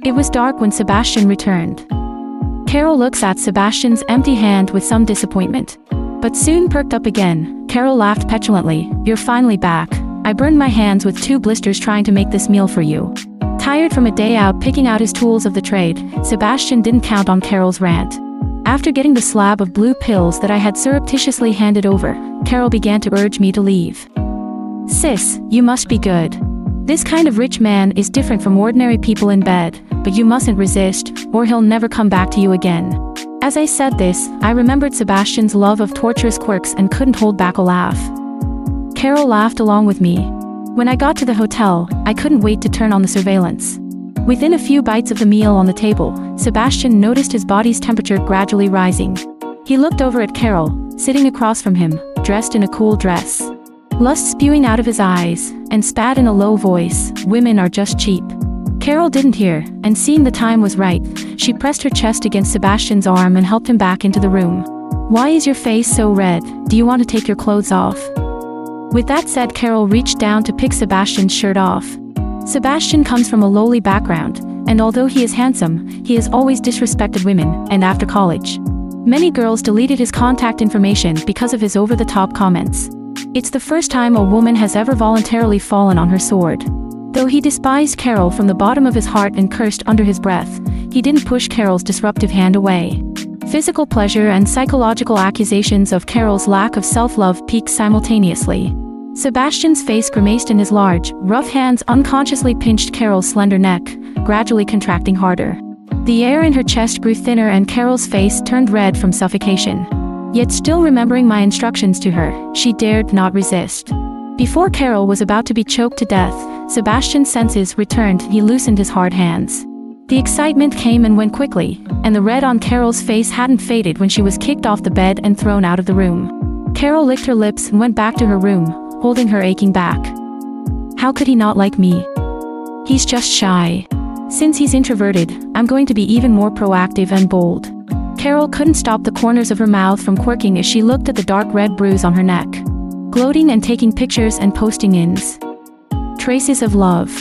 It was dark when Sebastian returned. Carol looks at Sebastian's empty hand with some disappointment, but soon perked up again. Carol laughed petulantly. "You're finally back. I burned my hands with 2 blisters trying to make this meal for you." Tired from a day out picking out his tools of the trade, Sebastian didn't count on Carol's rant. After getting the slab of blue pills that I had surreptitiously handed over, Carol began to urge me to leave. "Sis, you must be good. This kind of rich man is different from ordinary people in bed, but you mustn't resist, or he'll never come back to you again." As I said this, I remembered Sebastian's love of torturous quirks and couldn't hold back a laugh. Carol laughed along with me. When I got to the hotel, I couldn't wait to turn on the surveillance. Within a few bites of the meal on the table, Sebastian noticed his body's temperature gradually rising. He looked over at Carol, sitting across from him, dressed in a cool dress. Lust spewing out of his eyes, and spat in a low voice, "Women are just cheap." Carol didn't hear, and seeing the time was right, she pressed her chest against Sebastian's arm and helped him back into the room. "Why is your face so red? Do you want to take your clothes off?" With that said, Carol reached down to pick Sebastian's shirt off. Sebastian comes from a lowly background, and although he is handsome, he has always disrespected women, and after college, many girls deleted his contact information because of his over-the-top comments. It's the first time a woman has ever voluntarily fallen on her sword. Though he despised Carol from the bottom of his heart and cursed under his breath, he didn't push Carol's disruptive hand away. Physical pleasure and psychological accusations of Carol's lack of self-love peaked simultaneously. Sebastian's face grimaced and his large, rough hands unconsciously pinched Carol's slender neck, gradually contracting harder. The air in her chest grew thinner and Carol's face turned red from suffocation. Yet still remembering my instructions to her, she dared not resist. Before Carol was about to be choked to death, Sebastian's senses returned and he loosened his hard hands. The excitement came and went quickly, and the red on Carol's face hadn't faded when she was kicked off the bed and thrown out of the room. Carol licked her lips and went back to her room, holding her aching back. How could he not like me? He's just shy. Since he's introverted, I'm going to be even more proactive and bold. Carol couldn't stop the corners of her mouth from quirking as she looked at the dark red bruise on her neck, gloating and taking pictures and posting ins. Traces of love.